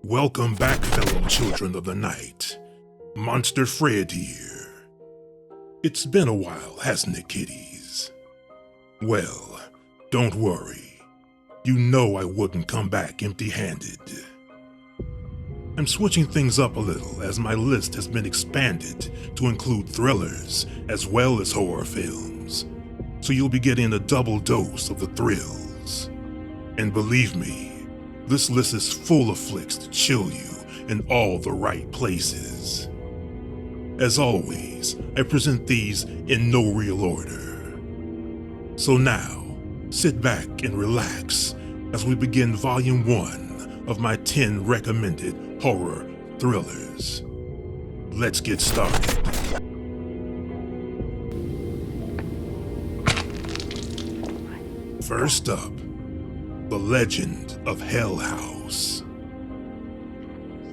Welcome back, fellow children of the night. Monster Fred here. It's been a while, hasn't it, kiddies? Well, don't worry. You know I wouldn't come back empty-handed. I'm switching things up a little as my list has been expanded to include thrillers as well as horror films. So you'll be getting a double dose of the thrills. And believe me, this list is full of flicks to chill you in all the right places. As always, I present these in no real order. So now, sit back and relax as we begin Volume 1 of my 10 recommended horror thrillers. Let's get started. First up, The Legend of Hell House.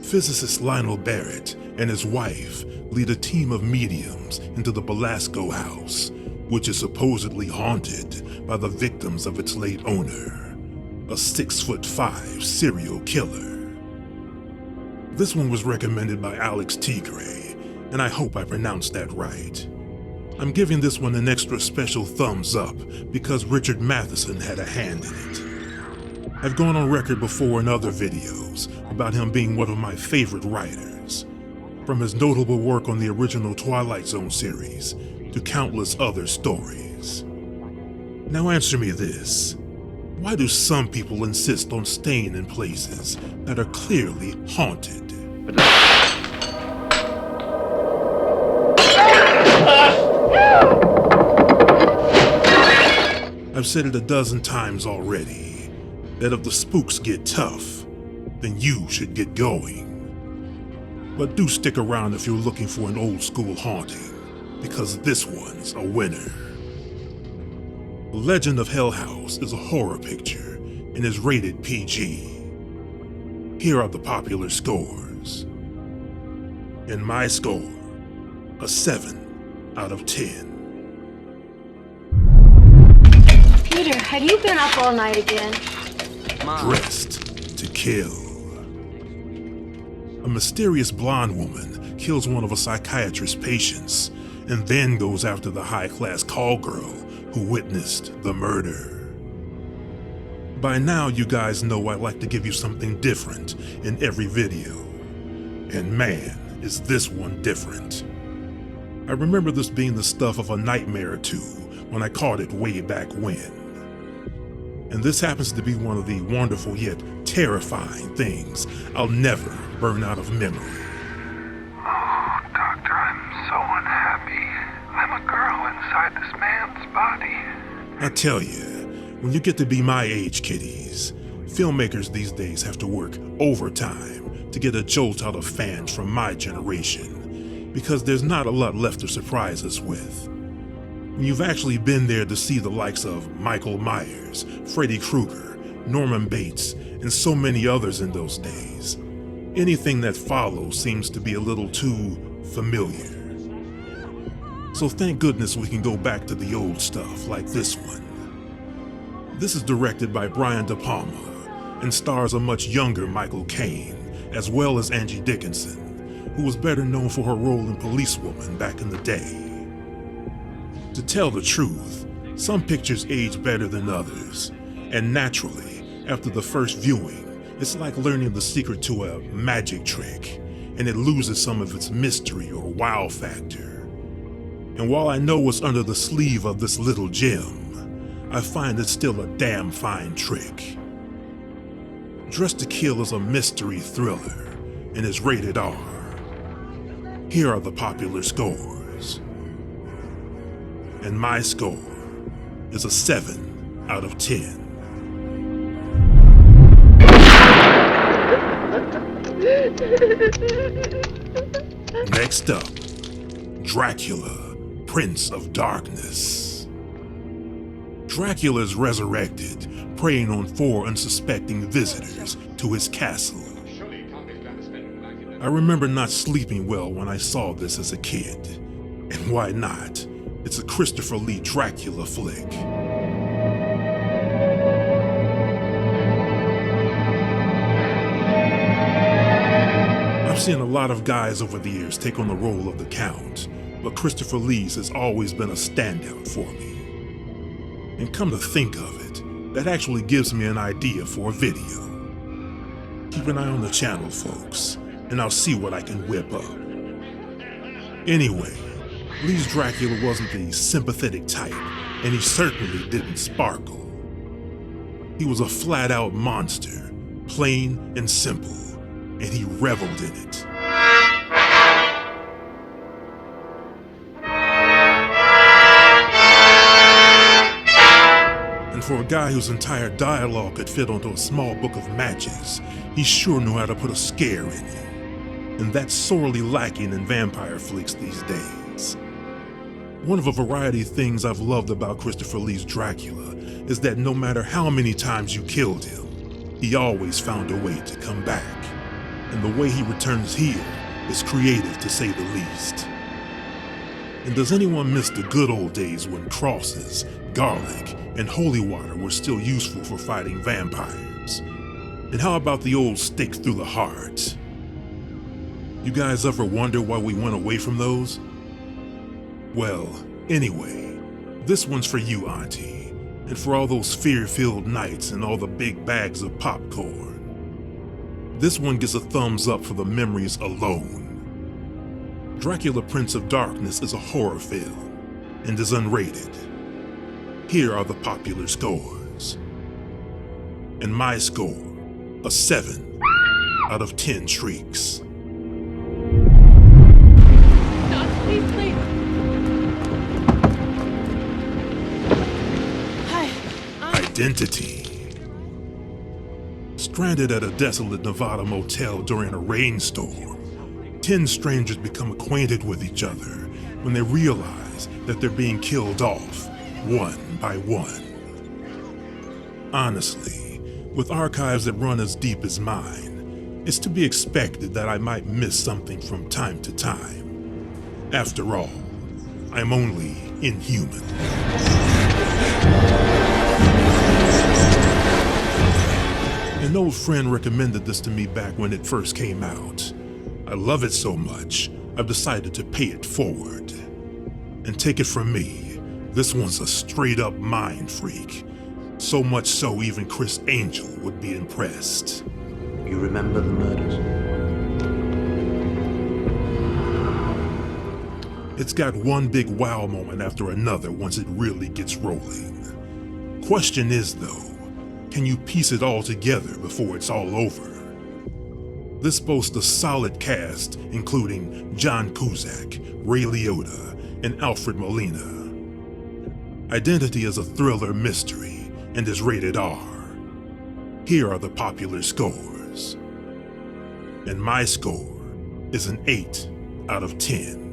Physicist Lionel Barrett and his wife lead a team of mediums into the Belasco house, which is supposedly haunted by the victims of its late owner, a 6'5" serial killer. This one was recommended by Alex Tigre, and I hope I pronounced that right. I'm giving this one an extra special thumbs up because Richard Matheson had a hand in it. I've gone on record before in other videos about him being one of my favorite writers, from his notable work on the original Twilight Zone series to countless other stories. Now answer me this. Why do some people insist on staying in places that are clearly haunted? I've said it a dozen times already, that if the spooks get tough, then you should get going. But do stick around if you're looking for an old school haunting, because this one's a winner. The Legend of Hell House is a horror picture and is rated PG. Here are the popular scores. And my score, a 7 out of 10. Peter, have you been up all night again? Mom. Dressed to Kill. A mysterious blonde woman kills one of a psychiatrist's patients and then goes after the high-class call girl who witnessed the murder. By now, you guys know I like to give you something different in every video. And man, is this one different. I remember this being the stuff of a nightmare or two when I caught it way back when. And this happens to be one of the wonderful yet terrifying things I'll never burn out of memory. Oh, Doctor, I'm so unhappy. I'm a girl inside this man's body. I tell you, when you get to be my age, kiddies, filmmakers these days have to work overtime to get a jolt out of fans from my generation, because there's not a lot left to surprise us with. When you've actually been there to see the likes of Michael Myers, Freddy Krueger, Norman Bates, and so many others in those days, anything that follows seems to be a little too familiar. So thank goodness we can go back to the old stuff like this one. This is directed by Brian De Palma and stars a much younger Michael Caine, as well as Angie Dickinson, who was better known for her role in Policewoman back in the day. To tell the truth, some pictures age better than others, and naturally, after the first viewing, it's like learning the secret to a magic trick, and it loses some of its mystery or wow factor. And while I know what's under the sleeve of this little gem, I find it's still a damn fine trick. Dressed to Kill is a mystery thriller, and is rated R. Here are the popular scores. And my score is a 7 out of 10. Next up, Dracula, Prince of Darkness. Dracula is resurrected, preying on 4 unsuspecting visitors to his castle. I remember not sleeping well when I saw this as a kid. And why not? It's a Christopher Lee Dracula flick. I've seen a lot of guys over the years take on the role of the Count, but Christopher Lee's has always been a standout for me. And come to think of it, that actually gives me an idea for a video. Keep an eye on the channel, folks, and I'll see what I can whip up. Anyway, Lee's Dracula wasn't the sympathetic type, and he certainly didn't sparkle. He was a flat-out monster, plain and simple, and he reveled in it. And for a guy whose entire dialogue could fit onto a small book of matches, he sure knew how to put a scare in you. And that's sorely lacking in vampire flicks these days. One of a variety of things I've loved about Christopher Lee's Dracula is that no matter how many times you killed him, he always found a way to come back. And the way he returns here is creative, to say the least. And does anyone miss the good old days when crosses, garlic, and holy water were still useful for fighting vampires? And how about the old stake through the heart? You guys ever wonder why we went away from those? Well, anyway, this one's for you, Auntie, and for all those fear-filled nights and all the big bags of popcorn. This one gets a thumbs up for the memories alone. Dracula Prince of Darkness is a horror film and is unrated. Here are the popular scores. And my score, a 7 out of 10 shrieks. Please, please. Hi. Identity. Stranded at a desolate Nevada motel during a rainstorm, 10 strangers become acquainted with each other when they realize that they're being killed off, one by one. Honestly, with archives that run as deep as mine, it's to be expected that I might miss something from time to time. After all, I'm only inhuman. An old friend recommended this to me back when it first came out. I love it so much, I've decided to pay it forward. And take it from me, this one's a straight-up mind freak. So much so even Criss Angel would be impressed. You remember the murders? It's got one big wow moment after another once it really gets rolling. Question is though, can you piece it all together before it's all over? This boasts a solid cast including John Cusack, Ray Liotta, and Alfred Molina. Identity is a thriller mystery and is rated R. Here are the popular scores. And my score is an 8 out of 10.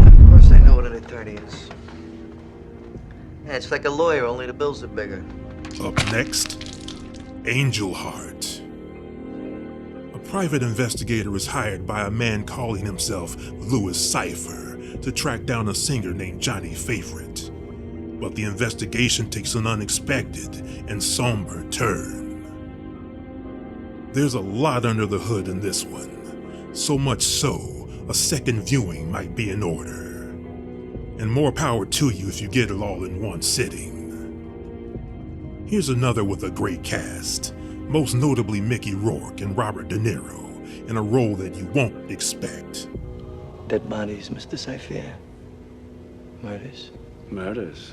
Of course I know what an attorney is. Yeah, it's like a lawyer, only the bills are bigger. Up next, Angel Heart. A private investigator is hired by a man calling himself Louis Cypher to track down a singer named Johnny Favorite. But the investigation takes an unexpected and somber turn. There's a lot under the hood in this one, so much so a second viewing might be in order. And more power to you if you get it all in one sitting. Here's another with a great cast, most notably Mickey Rourke and Robert De Niro, in a role that you won't expect. Dead bodies, Mr. Cypher. Murders. Murders.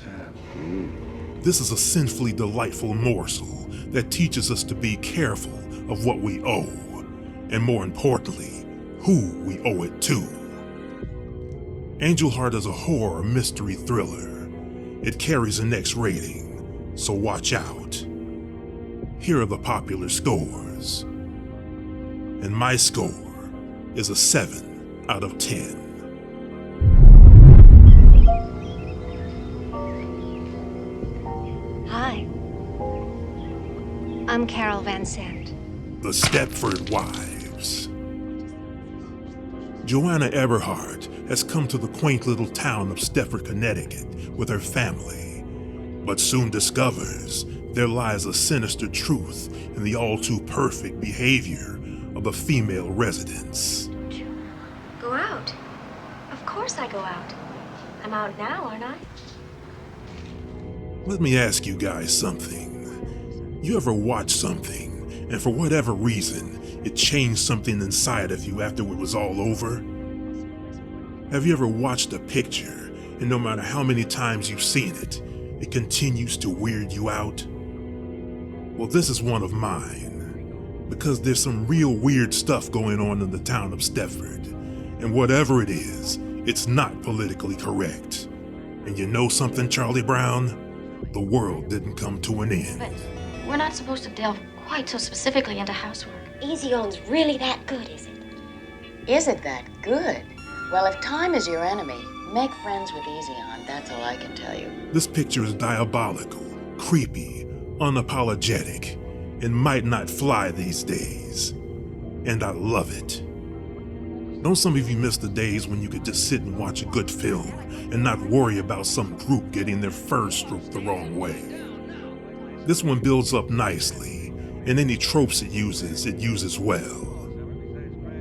This is a sinfully delightful morsel that teaches us to be careful of what we owe, and more importantly, who we owe it to. Angel Heart is a horror mystery thriller. It carries an X rating, so watch out. Here are the popular scores. And my score is a 7 out of 10. Hi. I'm Carol Van Sant. The Stepford Wives. Joanna Eberhard has come to the quaint little town of Stepford, Connecticut with her family, but soon discovers there lies a sinister truth in the all-too-perfect behavior of the female residents. Go out. Of course I go out. I'm out now, aren't I? Let me ask you guys something. You ever watch something, and for whatever reason, it changed something inside of you after it was all over? Have you ever watched a picture, and no matter how many times you've seen it, it continues to weird you out? Well, this is one of mine, because there's some real weird stuff going on in the town of Stepford, and whatever it is, it's not politically correct. And you know something, Charlie Brown? The world didn't come to an end. But we're not supposed to delve quite so specifically into housework. Easy On's really that good, is it? Is it that good? Well, if time is your enemy, make friends with Easy On. That's all I can tell you. This picture is diabolical, creepy, unapologetic, and might not fly these days. And I love it. Don't some of you miss the days when you could just sit and watch a good film and not worry about some group getting their furs stroked the wrong way? This one builds up nicely, and any tropes it uses well.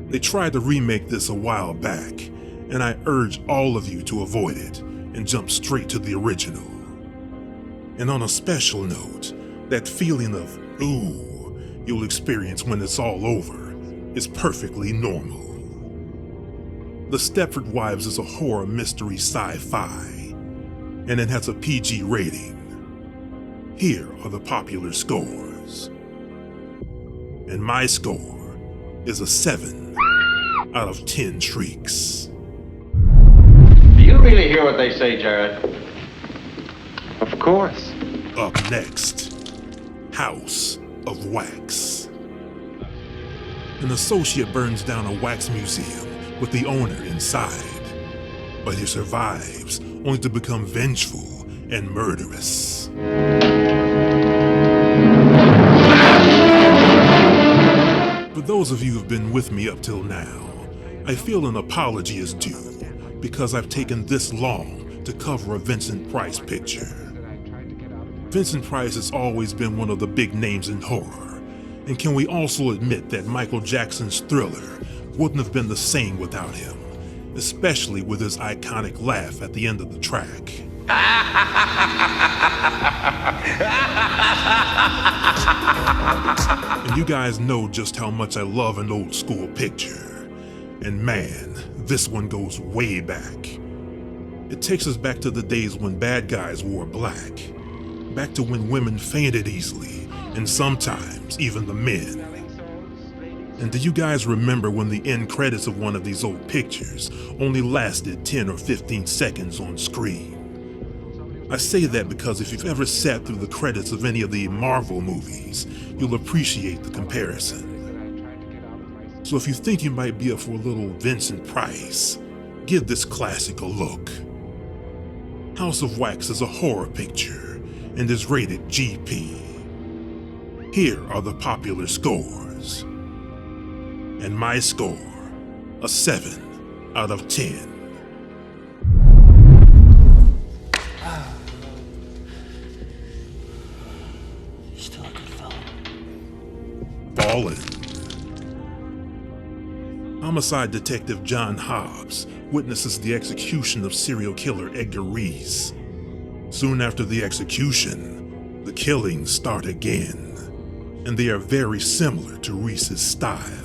They tried to remake this a while back, and I urge all of you to avoid it and jump straight to the original. And on a special note, that feeling of ooh you'll experience when it's all over is perfectly normal. The Stepford Wives is a horror mystery sci-fi, and it has a PG rating. Here are the popular scores. And my score is a 7 out of 10 shrieks. Do you really hear what they say, Jared? Of course. Up next, House of Wax. An associate burns down a wax museum with the owner inside, but he survives only to become vengeful and murderous. For those of you who've been with me up till now, I feel an apology is due because I've taken this long to cover a Vincent Price picture. Vincent Price has always been one of the big names in horror, and can we also admit that Michael Jackson's Thriller wouldn't have been the same without him, especially with his iconic laugh at the end of the track. And you guys know just how much I love an old school picture. And man, this one goes way back. It takes us back to the days when bad guys wore black. Back to when women fainted easily, and sometimes even the men. And do you guys remember when the end credits of one of these old pictures only lasted 10 or 15 seconds on screen? I say that because if you've ever sat through the credits of any of the Marvel movies, you'll appreciate the comparison. So if you think you might be up for a little Vincent Price, give this classic a look. House of Wax is a horror picture and is rated GP. Here are the popular scores. And my score, a 7 out of 10. Still a good fellow. Fallen. Homicide detective John Hobbs witnesses the execution of serial killer Edgar Reese. Soon after the execution, the killings start again, and they are very similar to Reese's style.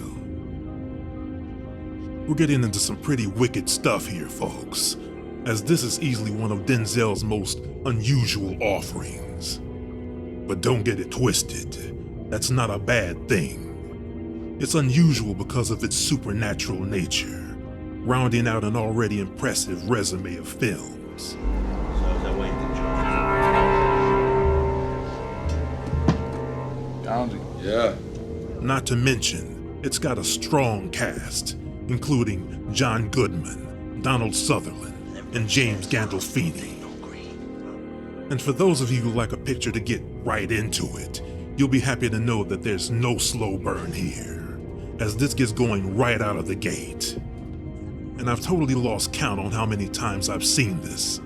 We're getting into some pretty wicked stuff here, folks, as this is easily one of Denzel's most unusual offerings. But don't get it twisted, that's not a bad thing. It's unusual because of its supernatural nature, rounding out an already impressive resume of films. Yeah. Not to mention, it's got a strong cast, including John Goodman, Donald Sutherland, and James Gandolfini. And for those of you who like a picture to get right into it, you'll be happy to know that there's no slow burn here, as this gets going right out of the gate. And I've totally lost count on how many times I've seen this,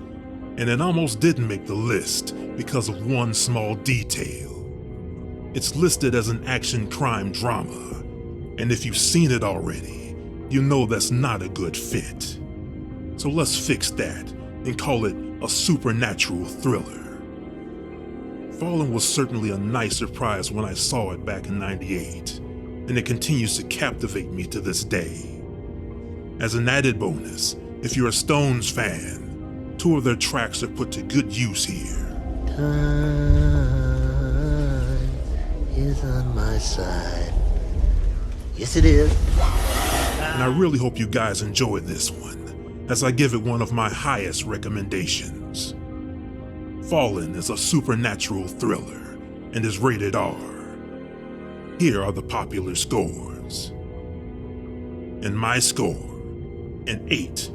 and it almost didn't make the list because of one small detail. It's listed as an action crime drama, And if you've seen it already, you know that's not a good fit. So let's fix that and call it a supernatural thriller. Fallen was certainly a nice surprise when I saw it back in '98, and it continues to captivate me to this day. As an added bonus, if you're a Stones fan, 2 of their tracks are put to good use here. Time is on my side. Yes, it is. And I really hope you guys enjoy this one, as I give it one of my highest recommendations. Fallen is a supernatural thriller and is rated R. Here are the popular scores. And my score, an 8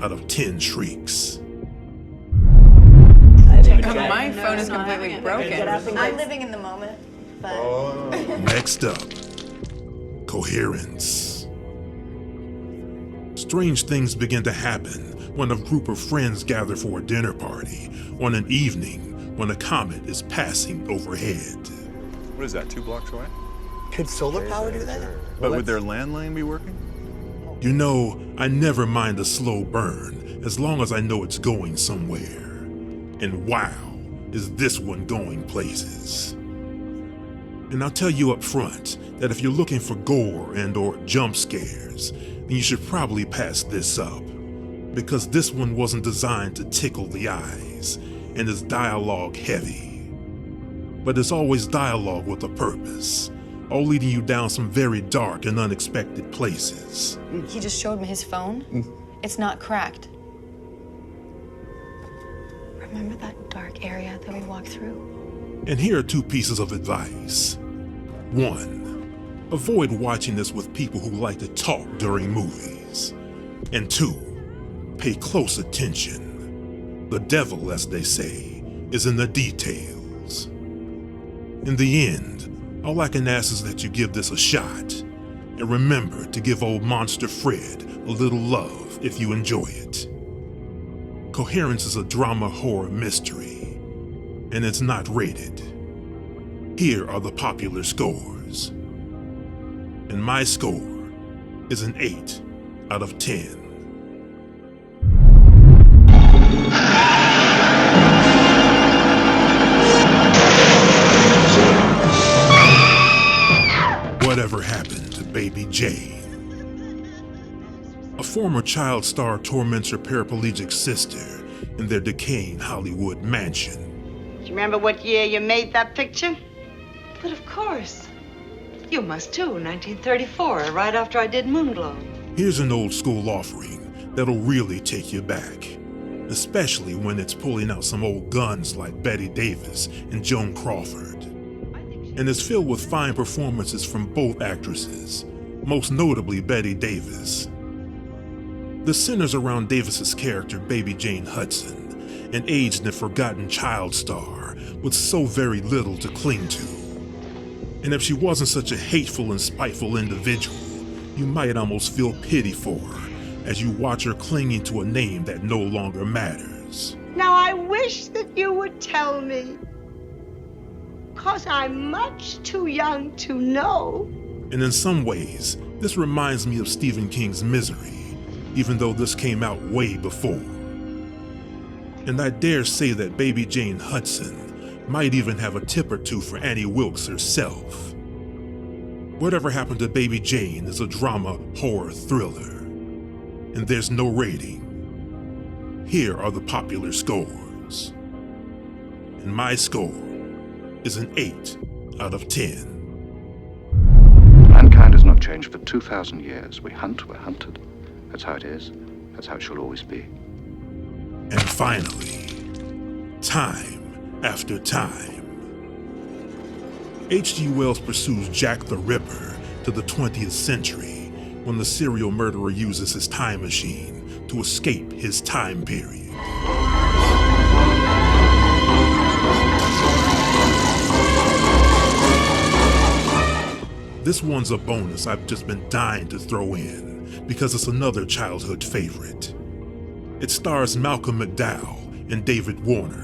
out of 10 shrieks. My phone is completely broken. I'm living in the moment, but... Next up, Coherence. Strange things begin to happen when a group of friends gather for a dinner party on an evening when a comet is passing overhead. What is that, 2 blocks away? Could solar power do that? But would their landline be working? You know, I never mind a slow burn as long as I know it's going somewhere. And wow, is this one going places. And I'll tell you up front that if you're looking for gore and or jump scares, then you should probably pass this up, because this one wasn't designed to tickle the eyes and is dialogue heavy. But it's always dialogue with a purpose, all leading you down some very dark and unexpected places. He just showed me his phone. It's not cracked. Remember that dark area that we walked through? And here are 2 pieces of advice. 1, avoid watching this with people who like to talk during movies. And 2, pay close attention. The devil, as they say, is in the details. In the end, all I can ask is that you give this a shot. And remember to give old Monster Fred a little love if you enjoy it. Coherence is a drama horror mystery, and it's not rated. Here are the popular scores. And my score is an 8 out of 10. Whatever happened to Baby Jane? A former child star torments her paraplegic sister in their decaying Hollywood mansion. Do you remember what year you made that picture? But of course. You must too, 1934, right after I did Moonglow. Here's an old school offering that'll really take you back, especially when it's pulling out some old guns like Bette Davis and Joan Crawford. And it's filled with fine performances from both actresses, most notably Bette Davis. The centers around Davis's character, Baby Jane Hudson, an aged and forgotten child star with so very little to cling to. And if she wasn't such a hateful and spiteful individual, you might almost feel pity for her as you watch her clinging to a name that no longer matters. Now I wish that you would tell me, 'cause I'm much too young to know. And in some ways, this reminds me of Stephen King's Misery, even though this came out way before. And I dare say that Baby Jane Hudson might even have a tip or 2 for Annie Wilkes herself. Whatever Happened to Baby Jane is a drama horror thriller, and there's no rating. Here are the popular scores. And my score is an 8 out of 10. Mankind has not changed for 2,000 years. We hunt, we're hunted. That's how it is. That's how it shall always be. And finally, time after time. H.G. Wells pursues Jack the Ripper to the 20th century when the serial murderer uses his time machine to escape his time period. This one's a bonus I've just been dying to throw in because it's another childhood favorite. It stars Malcolm McDowell and David Warner.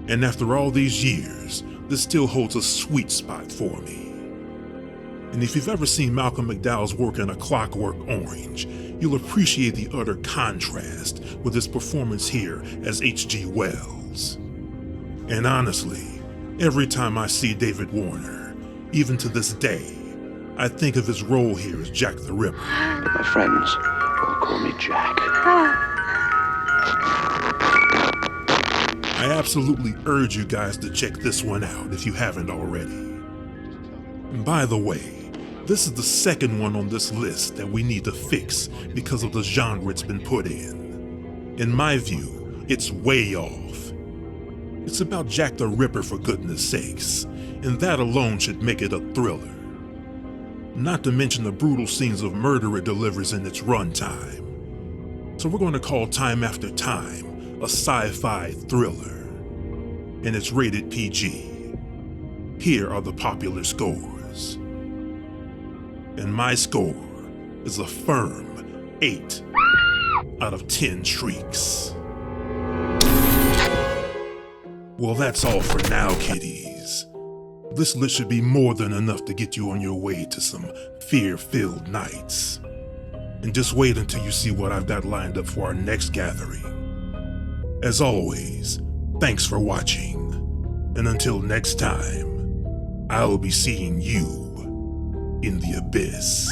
And after all these years, this still holds a sweet spot for me. And if you've ever seen Malcolm McDowell's work in A Clockwork Orange, you'll appreciate the utter contrast with his performance here as H.G. Wells. And honestly, every time I see David Warner, even to this day, I think of his role here as Jack the Ripper. But my friends all call me Jack. I absolutely urge you guys to check this one out if you haven't already. And by the way, this is the second one on this list that we need to fix because of the genre it's been put in. In my view, it's way off. It's about Jack the Ripper, for goodness sakes, and that alone should make it a thriller. Not to mention the brutal scenes of murder it delivers in its runtime. So we're going to call Time After Time a sci-fi thriller, and it's rated PG. Here are the popular scores. And my score is a firm 8 out of 10 shrieks. Well, that's all for now, kiddies. This list should be more than enough to get you on your way to some fear-filled nights. And just wait until you see what I've got lined up for our next gathering. As always, thanks for watching. And until next time, I'll be seeing you in the abyss.